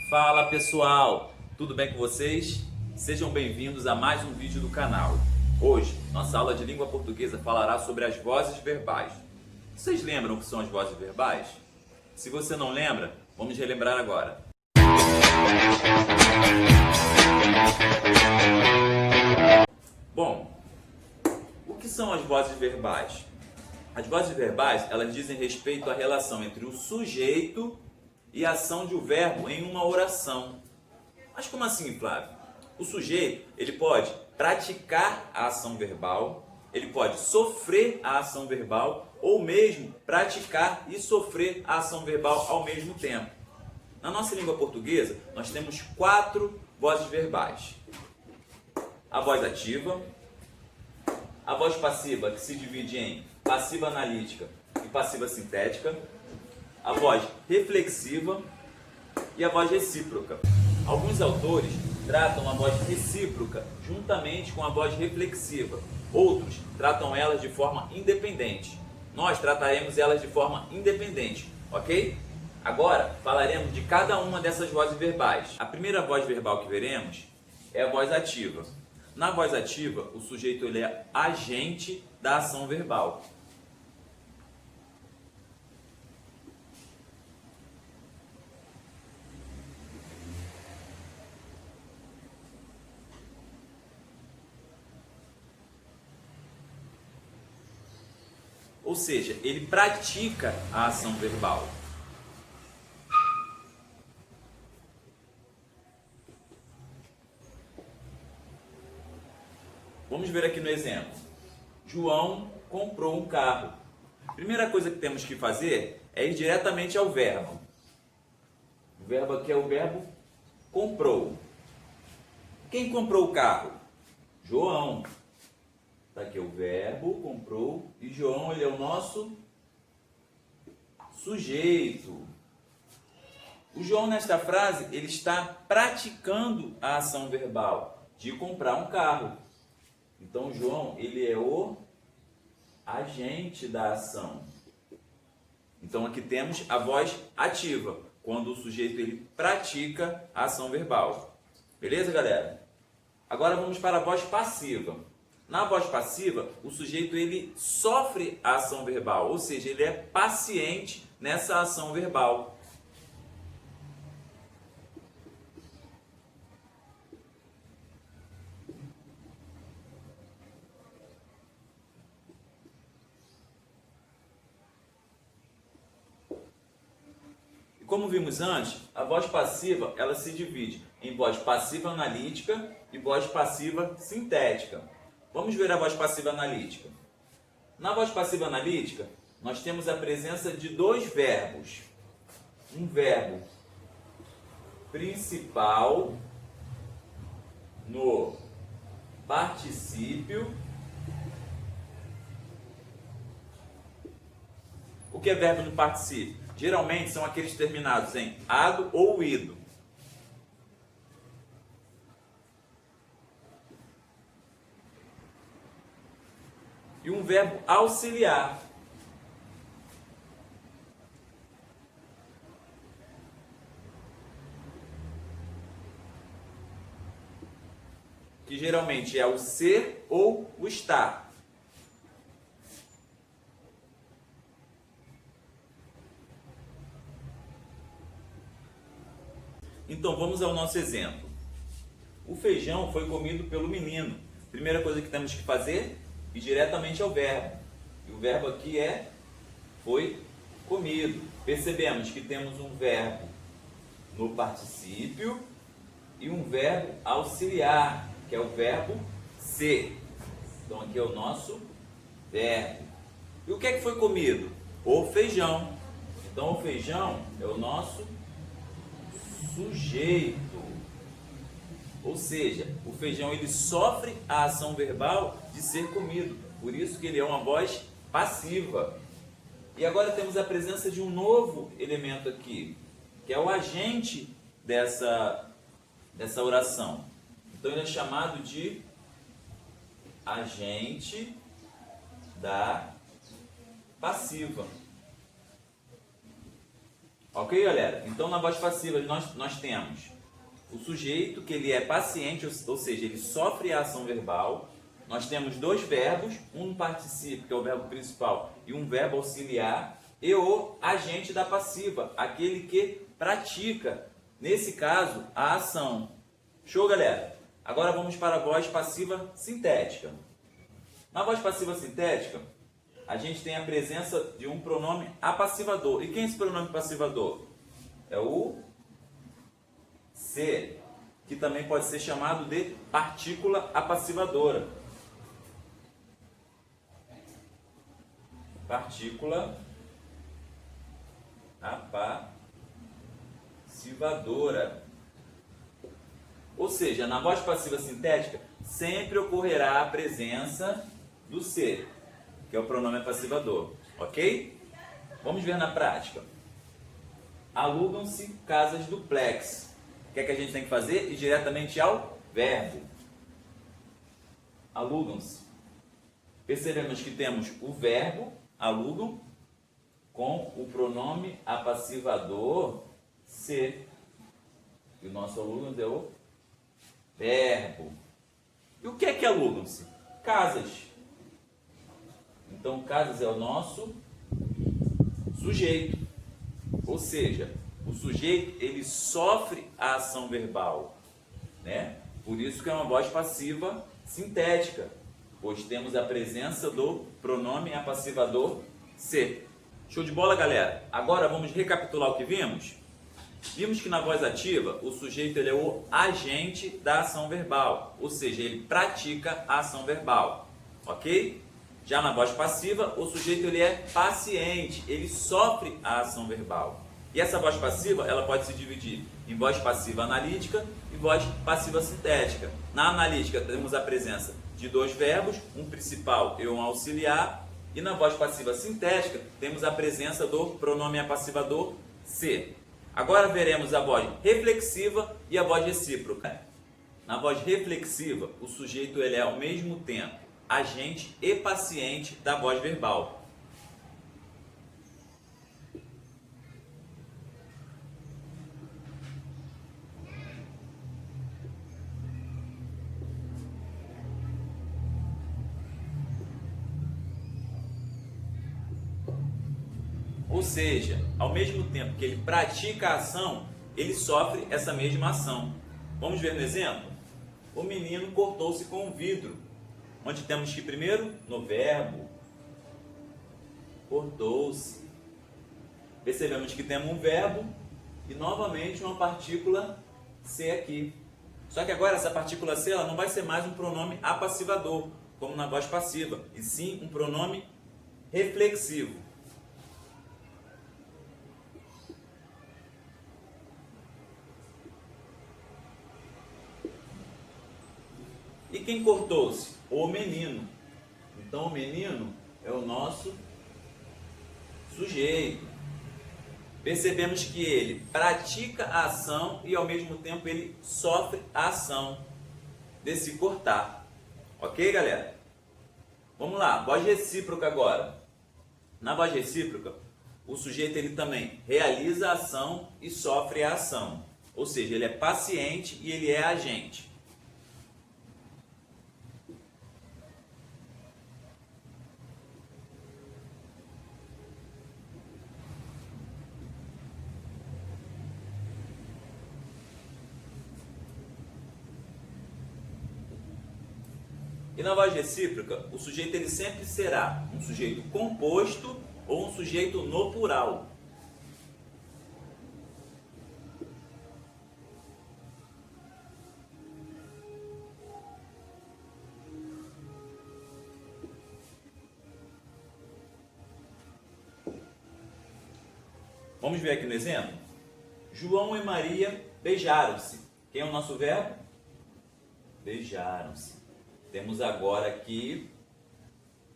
Fala pessoal, tudo bem com vocês? Sejam bem-vindos a mais um vídeo do canal. Hoje, nossa aula de língua portuguesa falará sobre as vozes verbais. Vocês lembram o que são as vozes verbais? Se você não lembra, vamos relembrar agora. Bom, o que são as vozes verbais? As vozes verbais, elas dizem respeito à relação entre o sujeito e a ação de um verbo em uma oração. Mas como assim, Flávio? O sujeito, ele pode praticar a ação verbal, ele pode sofrer a ação verbal ou mesmo praticar e sofrer a ação verbal ao mesmo tempo. Na nossa língua portuguesa, nós temos 4 vozes verbais. A voz ativa, a voz passiva, que se divide em passiva analítica e passiva sintética, a voz reflexiva e a voz recíproca. Alguns autores tratam a voz recíproca juntamente com a voz reflexiva. Outros tratam elas de forma independente. Nós trataremos elas de forma independente, ok? Agora falaremos de cada uma dessas vozes verbais. A primeira voz verbal que veremos é a voz ativa. Na voz ativa, o sujeito ele é agente da ação verbal. Ou seja, ele pratica a ação verbal. Vamos ver aqui no exemplo. João comprou um carro. A primeira coisa que temos que fazer é ir diretamente ao verbo. O verbo aqui é o verbo comprou. Quem comprou o carro? João. Está aqui o verbo, comprou, e João ele é o nosso sujeito. O João nesta frase ele está praticando a ação verbal de comprar um carro. Então João ele é o agente da ação. Então aqui temos a voz ativa, quando o sujeito ele pratica a ação verbal. Beleza, galera? Agora vamos para a voz passiva. Na voz passiva, o sujeito ele sofre a ação verbal, ou seja, ele é paciente nessa ação verbal. E como vimos antes, a voz passiva ela se divide em voz passiva analítica e voz passiva sintética. Vamos ver a voz passiva analítica. Na voz passiva analítica, nós temos a presença de 2 verbos. Um verbo principal no particípio. O que é verbo no particípio? Geralmente são aqueles terminados em ado ou ido. E um verbo auxiliar. Que geralmente é o ser ou o estar. Então vamos ao nosso exemplo. O feijão foi comido pelo menino. Primeira coisa que temos que fazer? Ir diretamente ao verbo. E o verbo aqui é foi comido. Percebemos que temos um verbo no particípio e um verbo auxiliar, que é o verbo ser. Então aqui é o nosso verbo. E o que é que foi comido? O feijão. Então o feijão é o nosso sujeito. Ou seja, o feijão ele sofre a ação verbal de ser comido. Por isso que ele é uma voz passiva. E agora temos a presença de um novo elemento aqui, que é o agente dessa oração. Então ele é chamado de agente da passiva. Ok, galera? Então, na voz passiva, nós temos o sujeito, que ele é paciente, ou seja, ele sofre a ação verbal. Nós temos dois verbos, um particípio, que é o verbo principal, e um verbo auxiliar, e o agente da passiva, aquele que pratica, nesse caso, a ação. Show, galera? Agora vamos para a voz passiva sintética. Na voz passiva sintética, a gente tem a presença de um pronome apassivador. E quem é esse pronome passivador? É o se, que também pode ser chamado de partícula apassivadora. Partícula apassivadora. Ou seja, na voz passiva sintética, sempre ocorrerá a presença do se, que é o pronome apassivador. Ok? Vamos ver na prática. Alugam-se casas duplex. O que é que a gente tem que fazer? Ir diretamente ao verbo. Alugam-se. Percebemos que temos o verbo, alugam, com o pronome apassivador se. E o nosso alugam-se é o verbo. E o que é alugam-se? Casas. Então, casas é o nosso sujeito. Ou seja, o sujeito, ele sofre a ação verbal, né? Por isso que é uma voz passiva sintética, pois temos a presença do pronome apassivador se. Show de bola, galera? Agora vamos recapitular o que vimos? Vimos que na voz ativa, o sujeito ele é o agente da ação verbal, ou seja, ele pratica a ação verbal, ok? Já na voz passiva, o sujeito ele é paciente, ele sofre a ação verbal. E essa voz passiva, ela pode se dividir em voz passiva analítica e voz passiva sintética. Na analítica, temos a presença de dois verbos, um principal e um auxiliar. E na voz passiva sintética, temos a presença do pronome apassivador se. Agora veremos a voz reflexiva e a voz recíproca. Na voz reflexiva, o sujeito ele é ao mesmo tempo agente e paciente da voz verbal. Ou seja, ao mesmo tempo que ele pratica a ação, ele sofre essa mesma ação. Vamos ver no exemplo? O menino cortou-se com um vidro. Onde temos que primeiro? No verbo. Cortou-se. Percebemos que temos um verbo e novamente uma partícula se aqui. Só que agora essa partícula se ela não vai ser mais um pronome apassivador, como na voz passiva, e sim um pronome reflexivo. E quem cortou-se? O menino. Então o menino é o nosso sujeito. Percebemos que ele pratica a ação e ao mesmo tempo ele sofre a ação de se cortar. Ok, galera? Vamos lá, voz recíproca agora. Na voz recíproca, o sujeito ele também realiza a ação e sofre a ação. Ou seja, ele é paciente e ele é agente. E na voz recíproca, o sujeito ele sempre será um sujeito composto ou um sujeito no plural. Vamos ver aqui no exemplo? João e Maria beijaram-se. Quem é o nosso verbo? Beijaram-se. Temos agora aqui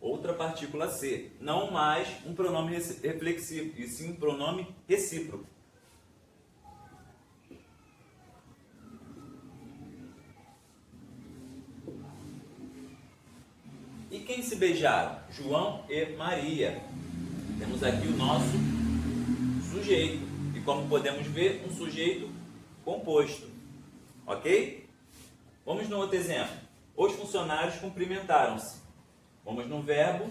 outra partícula se, não mais um pronome reflexivo, e sim um pronome recíproco. E quem se beijaram? João e Maria. Temos aqui o nosso sujeito. E como podemos ver, um sujeito composto. Ok? Vamos no outro exemplo. Os funcionários cumprimentaram-se. Vamos no verbo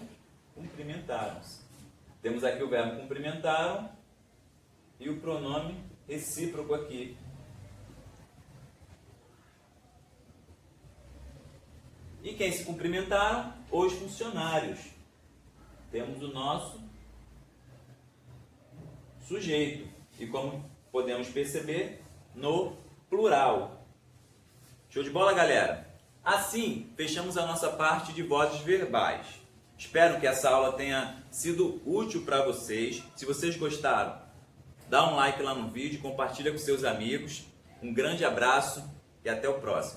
cumprimentaram-se. Temos aqui o verbo cumprimentaram e o pronome recíproco aqui. E quem se cumprimentaram? Os funcionários. Temos o nosso sujeito. E como podemos perceber, no plural. Show de bola, galera? Assim, fechamos a nossa parte de vozes verbais. Espero que essa aula tenha sido útil para vocês. Se vocês gostaram, dá um like lá no vídeo, compartilha com seus amigos. Um grande abraço e até o próximo.